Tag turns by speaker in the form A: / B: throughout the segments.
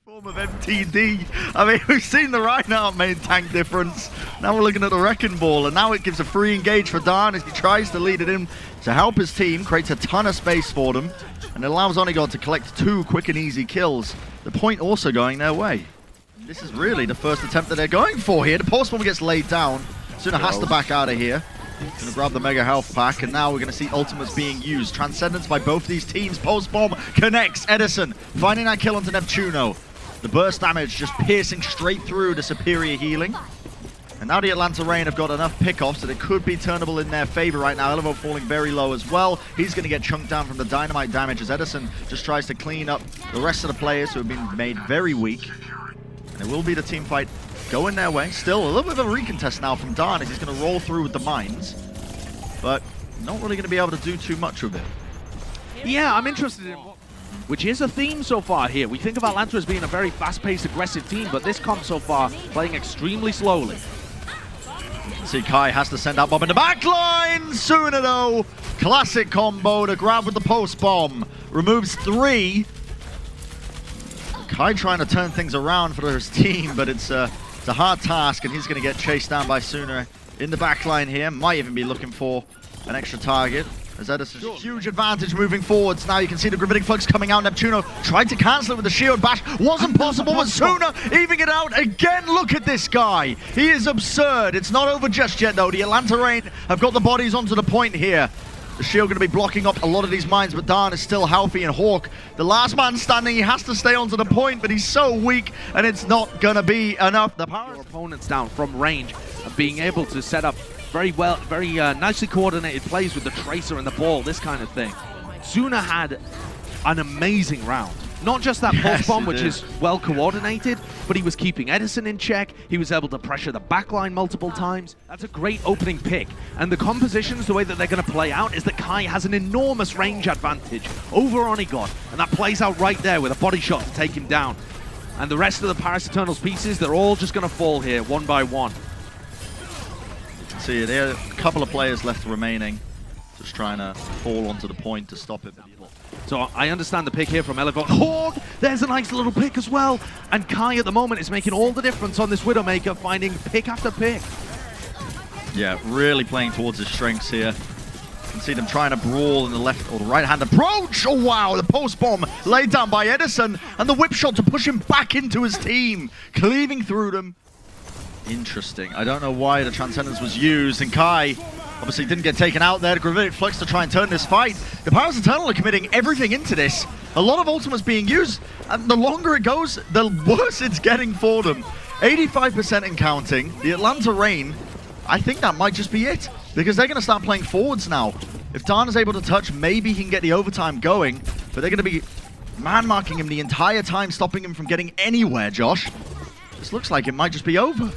A: Form of MTD. I mean, we've seen the Reinhardt main tank difference. Now we're looking at the Wrecking Ball, and now it gives a free engage for Darn as he tries to lead it in to help his team, creates a ton of space for them, and it allows Onigod to collect 2 quick and easy kills. The point also going their way. This is really the first attempt that they're going for here. The Pulse Bomb gets laid down. Suna has to back out of here. Gonna grab the Mega Health Pack, and now we're gonna see ultimates being used. Transcendence by both these teams. Pulse Bomb connects Edison, finding that kill onto Neptuno. The burst damage just piercing straight through the superior healing. And now the Atlanta Reign have got enough pickoffs that it could be turnable in their favor right now. Elevo falling very low as well. He's going to get chunked down from the dynamite damage as Edison just tries to clean up the rest of the players who have been made very weak. And it will be the team fight going their way. Still a little bit of a recontest now from Darn as he's going to roll through with the mines. But not really going to be able to do too much with it.
B: Yeah, I'm interested in which is a theme so far here. We think of Atlanta as being a very fast-paced, aggressive team, but this comp so far playing extremely slowly.
A: See, Kai has to send out Bomb in the back line. Sooner though, classic combo to grab with the Pulse Bomb. Removes 3. Kai trying to turn things around for his team, but it's a hard task, and he's going to get chased down by Sooner in the back line here. Might even be looking for an extra target. As Edison's huge advantage moving forwards. Now you can see the Gravitic Flux coming out. Neptuno tried to cancel it with the Shield Bash. Wasn't possible, but Suna even it out again. Look at this guy. He is absurd. It's not over just yet, though. The Atlanta Reign have got the bodies onto the point here. The Shield going to be blocking up a lot of these mines, but Darn is still healthy, and Hawk, the last man standing, he has to stay onto the point, but he's so weak, and it's not going to be enough. The power
B: your opponents down from range and being able to set up very well, very nicely coordinated plays with the Tracer and the ball, this kind of thing. Suna had an amazing round. Not just that Pulse Bomb, which is well coordinated, but he was keeping Edison in check. He was able to pressure the backline multiple times. That's a great opening pick. And the compositions, the way that they're going to play out, is that Kai has an enormous range advantage over Onigod. And that plays out right there with a body shot to take him down. And the rest of the Paris Eternals pieces, they're all just going to fall here, one by one.
A: See, there are a couple of players left remaining, just trying to fall onto the point to stop it.
B: So I understand the pick here from Elevo. Hawk, there's a nice little pick as well. And Kai at the moment is making all the difference on this Widowmaker, finding pick after pick.
A: Yeah, really playing towards his strengths here. You can see them trying to brawl in the left or the right-hand approach. Oh, wow, the Pulse Bomb laid down by Edison, and the whip shot to push him back into his team, cleaving through them. Interesting. I don't know why the Transcendence was used, and Kai obviously didn't get taken out there. The Gravitic Flux to try and turn this fight. The Paris Eternal are committing everything into this. A lot of ultimates being used, and the longer it goes, the worse it's getting for them. 85% in counting. The Atlanta Reign, I think that might just be it, because they're going to start playing forwards now. If Darn is able to touch, maybe he can get the overtime going, but they're going to be man-marking him the entire time, stopping him from getting anywhere, Josh. This looks like it might just be over.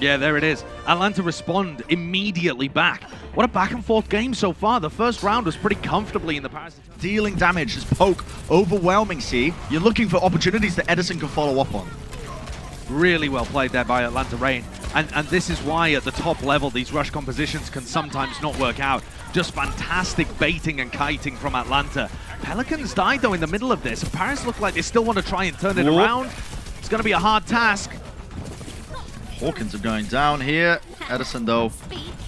B: Yeah, there it is. Atlanta respond immediately back. What a back and forth game so far. The first round was pretty comfortably in the Paris.
A: Dealing damage, this poke overwhelming, see? You're looking for opportunities that Edison can follow up on.
B: Really well played there by Atlanta Reign. And this is why at the top level these rush compositions can sometimes not work out. Just fantastic baiting and kiting from Atlanta. Pelicans died though in the middle of this. And Paris look like they still want to try and turn it around. It's going to be a hard task.
A: Hawkins are going down here. Edison, though,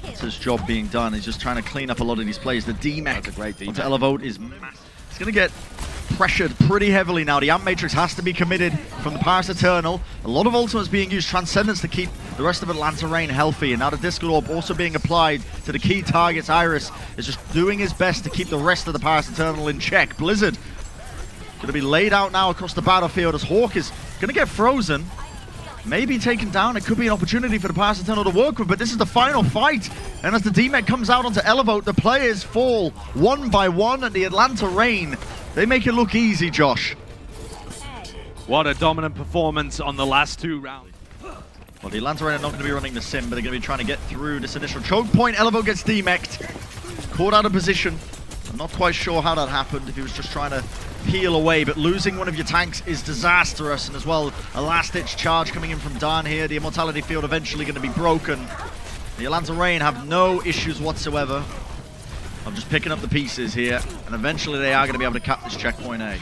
A: it's his job being done. He's just trying to clean up a lot of these plays. The D-Mech onto Elevote is massive. It's going to get pressured pretty heavily now. The Amp Matrix has to be committed from the Paris Eternal. A lot of ultimates being used. Transcendence to keep the rest of Atlanta Reign healthy. And now the Disco Orb also being applied to the key targets. Iris is just doing his best to keep the rest of the Paris Eternal in check. Blizzard going to be laid out now across the battlefield as Hawk is going to get frozen. Maybe taken down. It could be an opportunity for the Paris Eternal to work with, but this is the final fight. And as the D-Mech comes out onto Elevote, the players fall one by one, and the Atlanta Reign, they make it look easy, Josh.
B: What a dominant performance on the last 2 rounds.
A: Well, the Atlanta Reign are not going to be running the sim, but they're going to be trying to get through this initial choke point. Elevote gets D-Mech'd. Caught out of position. I'm not quite sure how that happened, if he was just trying to peel away, but losing one of your tanks is disastrous. And as well, a last-ditch charge coming in from Darn here. The Immortality Field eventually going to be broken. The Atlanta Reign have no issues whatsoever of just picking up the pieces here, and eventually they are going to be able to cap this checkpoint A.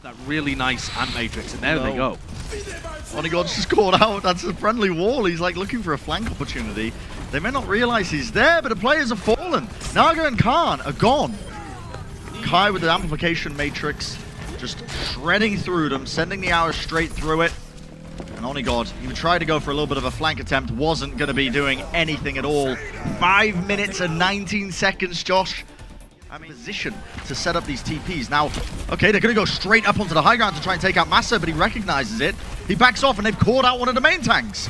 B: that really nice ant matrix, and there they go.
A: Onigod's just caught out. That's a friendly wall. He's like looking for a flank opportunity. They may not realize he's there, but the players have fallen. Naga and Khan are gone. Kai with the amplification matrix, just shredding through them, sending the arrows straight through it. And Onigod, he would try to go for a little bit of a flank attempt, wasn't going to be doing anything at all. 5 minutes and 19 seconds, Josh. I'm in position to set up these TPs. Now, okay, they're going to go straight up onto the high ground to try and take out Massa, but he recognizes it. He backs off, and they've caught out one of the main tanks.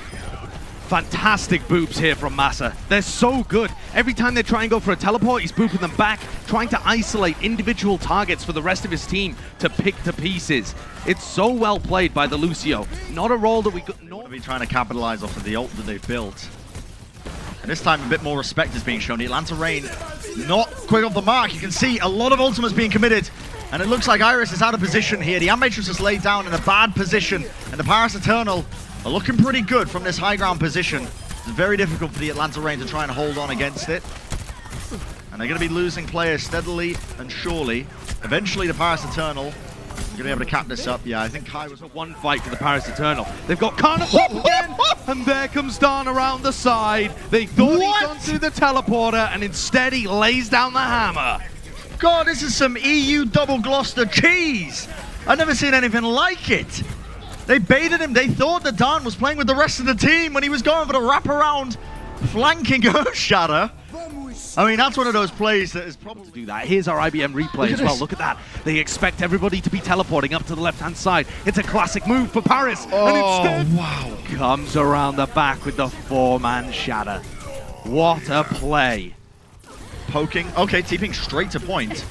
B: Fantastic boops here from Massa. They're so good. Every time they try and go for a teleport, he's booping them back, trying to isolate individual targets for the rest of his team to pick to pieces. It's so well played by the Lucio. Not a role that we could not
A: be trying to capitalize off of the ult that they've built. And this time, a bit more respect is being shown. The Atlanta Reign not quick off the mark. You can see a lot of ultimates being committed. And it looks like Iris is out of position here. The Matrix is laid down in a bad position. And the Paris Eternal are looking pretty good from this high ground position. It's very difficult for the Atlanta Reign to try and hold on against it. And they're going to be losing players steadily and surely. Eventually, the Paris Eternal are going to be able to cap this up. Yeah, I think Kai was
B: one fight for the Paris Eternal. They've got Carnival again, and there comes Dan around the side. They thought he'd gone through the teleporter, and instead he lays down the hammer.
A: God, this is some EU double Gloucester cheese. I've never seen anything like it. They baited him. They thought that Dan was playing with the rest of the team when he was going for the wraparound flanking Earthshatter. I mean, that's one of those plays that is probably
B: to do that. Here's our IBM replay as well. Look at that. They expect everybody to be teleporting up to the left-hand side. It's a classic move for Paris. And instead,
A: wow,
B: comes around the back with the 4-man shatter. What a play.
A: Poking. Okay, TPing straight to point.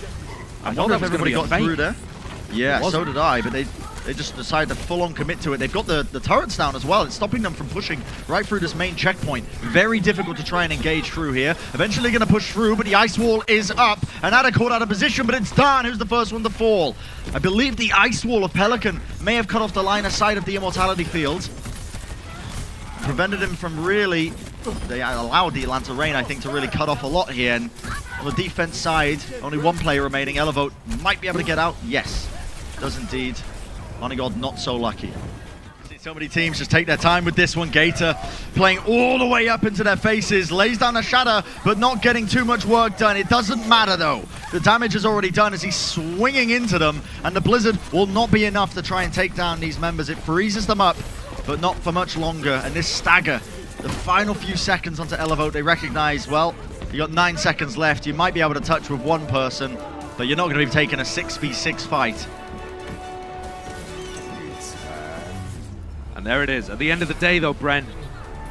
A: I wonder if everybody got through there. Yeah, so did I, but they just decided to full-on commit to it. They've got the turrets down as well. It's stopping them from pushing right through this main checkpoint. Very difficult to try and engage through here. Eventually going to push through, but the ice wall is up. And Ada caught out of position, but it's Dan who's the first one to fall. I believe the ice wall of Pelican may have cut off the line of sight of the Immortality Field. Prevented him from really... They allowed the Atlanta Reign, I think, to really cut off a lot here. And on the defense side, only one player remaining. Elevote might be able to get out. Yes, does indeed. Onigod not so lucky. So many teams just take their time with this one. Gator playing all the way up into their faces, lays down a shatter, but not getting too much work done. It doesn't matter though. The damage is already done as he's swinging into them, and the Blizzard will not be enough to try and take down these members. It freezes them up, but not for much longer. And this stagger, the final few seconds onto Elevote, they recognize, well, you got 9 seconds left. You might be able to touch with one person, but you're not going to be taking a 6v6 fight.
B: And there it is. At the end of the day, though, Brent,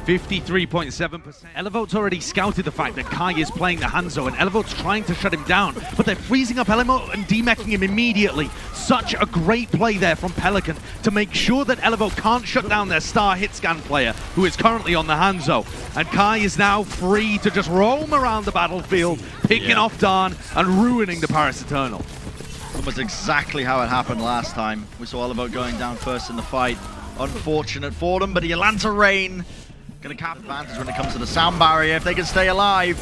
B: 53.7%. Elevote's already scouted the fact that Kai is playing the Hangzhou, and Elevote's trying to shut him down, but they're freezing up Elevote and demeching him immediately. Such a great play there from Pelican to make sure that Elevote can't shut down their star hit scan player, who is currently on the Hangzhou. And Kai is now free to just roam around the battlefield, picking off Dan and ruining the Paris Eternal.
A: Almost exactly how it happened last time. We saw Elevote going down first in the fight. Unfortunate for them, but the Atlanta Reign going to cap advantage when it comes to the sound barrier if they can stay alive.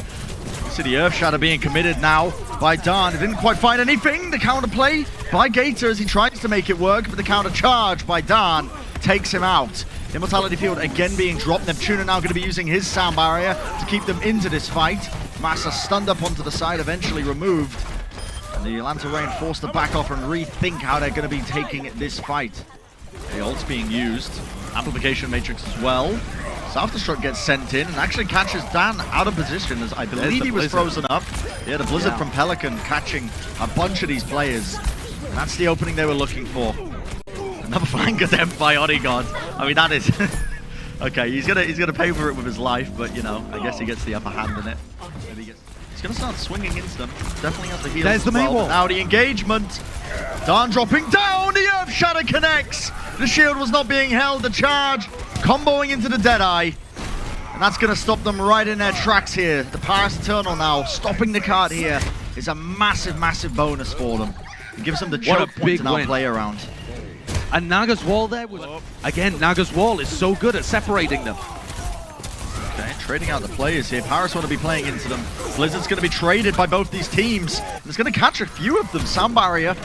A: You see the Earthshatter being committed now by Dan. It didn't quite find anything. The counterplay by Gator as he tries to make it work, but the counter charge by Dan takes him out. Immortality Field again being dropped. Neptuna now going to be using his sound barrier to keep them into this fight. Massa stunned up onto the side, eventually removed. And the Atlanta Reign forced to back off and rethink how they're going to be taking this fight. The ult's being used. Amplification Matrix as well. Self-destruct gets sent in and actually catches Dan out of position as I believe he was frozen up. Yeah, the Blizzard from Pelican catching a bunch of these players. And that's the opening they were looking for. Another flank attempt by Onigod. I mean, that is... okay, he's gonna pay for it with his life, but you know, I guess he gets the upper hand in it. Maybe he's gonna start swinging into them. Definitely has the heals.
B: There's the main wall.
A: Now the engagement. Dan dropping down. The Earthshatter connects. The shield was not being held. The charge comboing into the Deadeye. And that's going to stop them right in their tracks here. The Paris Eternal now stopping the card here is a massive, massive bonus for them. It gives them the choke point to now play around.
B: And Naga's wall there was... Again, Naga's wall is so good at separating them.
A: Okay, trading out the players here. Paris want to be playing into them. Blizzard's going to be traded by both these teams. It's going to catch a few of them. Sound barrier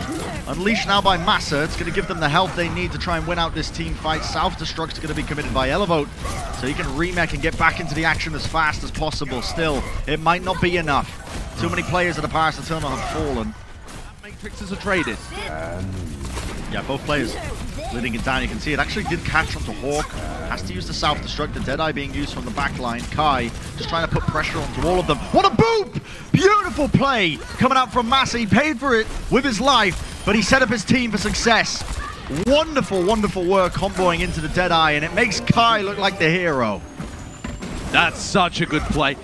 A: unleashed now by Massa. It's going to give them the help they need to try and win out this team fight. Self-destruct's going to be committed by Elevote, so he can remake and get back into the action as fast as possible. Still, it might not be enough. Too many players at the Paris Eternal have fallen.
B: Matrixes are traded.
A: Yeah, both players leading it down. You can see it actually did catch onto Hawk. Has to use the self-destruct. The Deadeye being used from the back line. Kai just trying to put pressure onto all of them. What a boop! Beautiful play coming out from Massa. He paid for it with his life, but he set up his team for success. Wonderful, wonderful work comboing into the Deadeye, and it makes Kai look like the hero.
B: That's such a good play.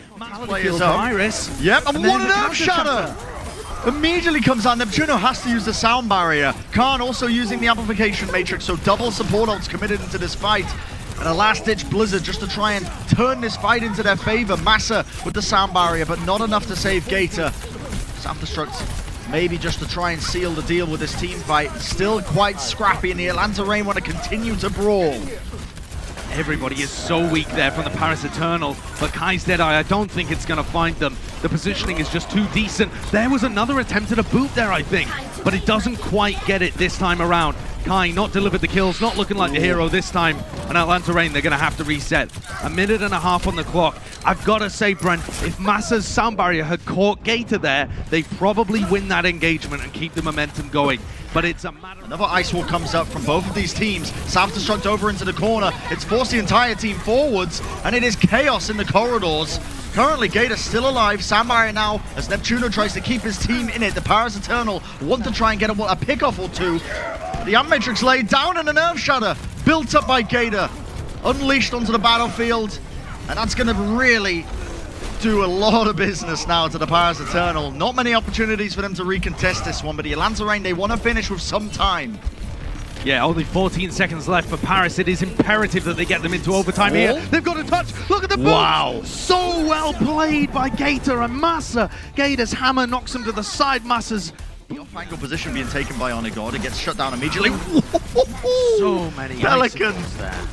A: Players up.
B: Iris.
A: Yep, and what an Earth Shatter! Immediately comes on. Neptuno has to use the sound barrier. Khan also using the amplification matrix, so double support ults committed into this fight. And a last-ditch Blizzard just to try and turn this fight into their favor. Massa with the sound barrier, but not enough to save Gator. Self-destruct, maybe just to try and seal the deal with this team fight. Still quite scrappy, and the Atlanta Reign want to continue to brawl.
B: Everybody is so weak there from the Paris Eternal, but Kai's Deadeye, I don't think it's going to find them. The positioning is just too decent. There was another attempt at a boot there, I think, but it doesn't quite get it this time around. Kai not delivered the kills, not looking like the hero this time, and Atlanta Reign, they're going to have to reset. A minute and a half on the clock. I've got to say, Brent, if Massa's sound barrier had caught Gator there, they probably win that engagement and keep the momentum going. But it's a matter.
A: Another Ice Wall comes up from both of these teams. Self-destruct over into the corner. It's forced the entire team forwards, and it is chaos in the corridors. Currently, Gator still alive. Sound barrier now, as Neptuno tries to keep his team in it. The Paris Eternal want to try and get a pickoff or two. The Amp-Matrix laid down, and an Earth Shatter built up by Gator, unleashed onto the battlefield, and that's going to really do a lot of business now to the Paris Eternal. Not many opportunities for them to recontest this one, but the Atlanta Reign, they want to finish with some time.
B: Yeah, only 14 seconds left for Paris. It is imperative that they get them into overtime here. They've got a touch. Look at the boot.
A: Wow.
B: So well played by Gator and Massa. Gator's hammer knocks him to the side. Massa's
A: the off-angle position being taken by Onigod. It gets shut down immediately.
B: So many
A: Pelicans
B: there.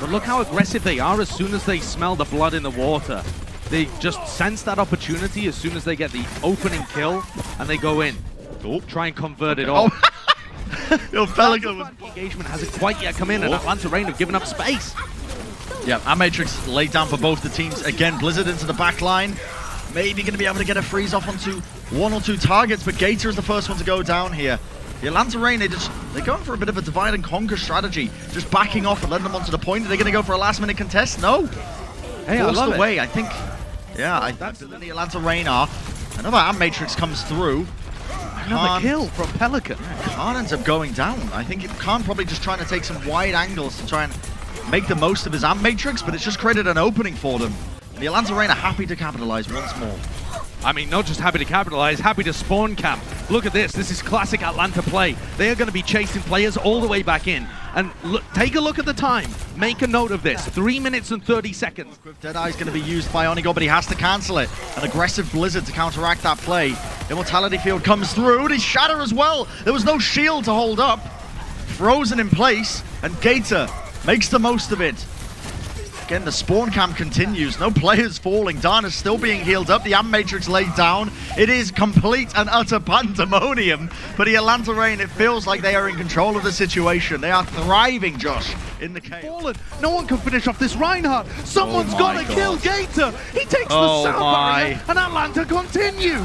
B: But look how aggressive they are as soon as they smell the blood in the water. They just sense that opportunity as soon as they get the opening kill, and they go in. Try and convert it all.
A: Yo, Pelican was...
B: Engagement hasn't quite yet come in, and Atlanta Reign have given up space.
A: Yeah, Amp-Matrix laid down for both the teams. Again, Blizzard into the back line. Maybe going to be able to get a freeze off onto one or two targets, but Gator is the first one to go down here. The Atlanta Reign, they're going for a bit of a divide and conquer strategy, just backing off and letting them onto the point. Are they going to go for a last-minute contest? No.
B: Hey, I love
A: away, I think. Yeah, that's the Atlanta Reign are. Another Amp-Matrix comes through.
B: Another kill from Pelican.
A: Khan ends up going down. I think Khan probably just trying to take some wide angles to try and make the most of his Amp-Matrix, but it's just created an opening for them. The Atlanta Reign are happy to capitalize once more.
B: I mean, not just happy to capitalize, happy to spawn camp. Look at this. This is classic Atlanta play. They are going to be chasing players all the way back in. And look, take a look at the time. Make a note of this. 3 minutes and 30 seconds.
A: Deadeye is going to be used by Onigod, but he has to cancel it. An aggressive Blizzard to counteract that play. Immortality Field comes through, and he Shatter as well. There was no shield to hold up. Frozen in place, and Gator makes the most of it. Again, the spawn camp continues. No players falling. Dana's still being healed up. The Amp-Matrix laid down. It is complete and utter pandemonium. For the Atlanta Reign, it feels like they are in control of the situation. They are thriving, Josh, in the chaos.
B: No one can finish off this Reinhardt. Someone's got to kill Gator. He takes the sound barrier, and Atlanta continue.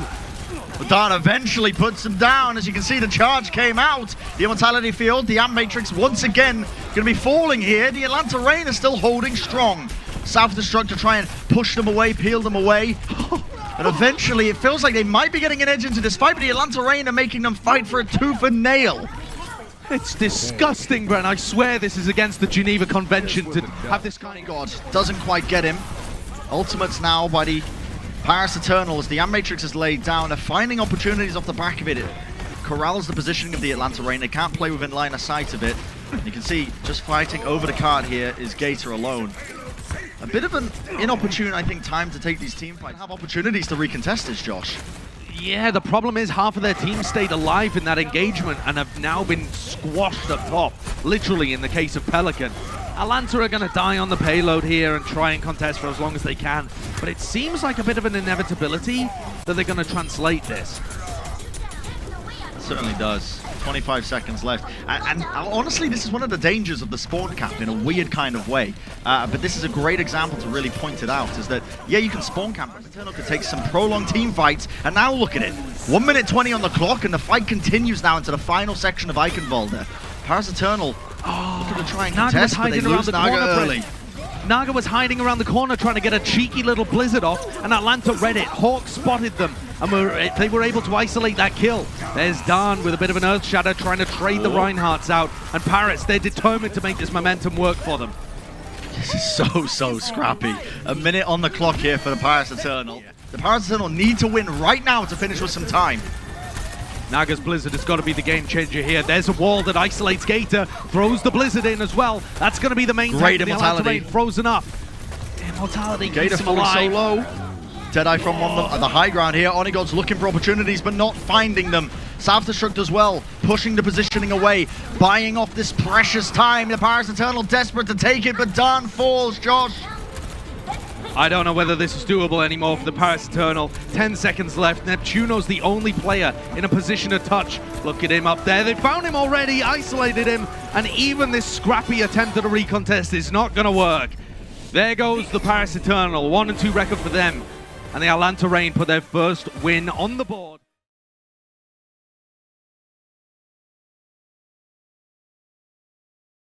A: Dana eventually puts him down. As you can see, the charge came out. The Immortality Field, the Amp-Matrix once again going to be falling here. The Atlanta Reign is still holding strong. Self-destruct to try and push them away, peel them away. And eventually, it feels like they might be getting an edge into this fight, but the Atlanta Reign are making them fight for a tooth and nail.
B: It's disgusting, Brent. I swear this is against the Geneva Convention to have this kind of...
A: God, doesn't quite get him. Ultimates now by the Paris Eternals. The Amp-Matrix is laid down. They're finding opportunities off the back of it. It corrals the positioning of the Atlanta Reign. They can't play within line of sight of it. You can see just fighting over the card here is Gator alone. A bit of an inopportune, I think, time to take these team fights. Have opportunities to recontest this, Josh.
B: Yeah, the problem is half of their team stayed alive in that engagement and have now been squashed up top, literally in the case of Pelican. Atlanta are going to die on the payload here and try and contest for as long as they can. But it seems like a bit of an inevitability that they're going to translate this.
A: It certainly does. 25 seconds left. And honestly, this is one of the dangers of the spawn cap in a weird kind of way. But this is a great example to really point it out, is that, yeah, you can spawn camp, but Eternal could take some prolonged team fights. And now look at it. 1 minute 20 on the clock, and the fight continues now into the final section of Eichenwalde. Paris Eternal looking to try and contest, but they lose Naga early.
B: Naga was hiding around the corner trying to get a cheeky little blizzard off, and Atlanta read it. Hawk spotted them, and they were able to isolate that kill. There's Dan with a bit of an Earth Shatter trying to trade the Reinhardts out, and Paris, they're determined to make this momentum work for them.
A: This is so scrappy. A minute on the clock here for the Paris Eternal. The Paris Eternal need to win right now to finish with some time.
B: Naga's Blizzard has got to be the game changer here. There's a wall that isolates Gator, throws the Blizzard in as well. That's going to be the main
A: great
B: tank.
A: immortality.
B: Frozen up. Immortality
A: Gator
B: keeps him
A: falling so
B: alive.
A: low. Deadeye from the high ground here. Onigod's looking for opportunities, but not finding them. Self-destruct as well, pushing the positioning away, buying off this precious time. The Paris Eternal desperate to take it, but Dan falls, Josh.
B: I don't know whether this is doable anymore for the Paris Eternal. 10 seconds left. Neptuno's the only player in a position to touch. Look at him up there. They found him already, isolated him, and even this scrappy attempt at a recontest is not going to work. There goes the Paris Eternal. 1-2 record for them. And the Atlanta Reign put their first win on the board.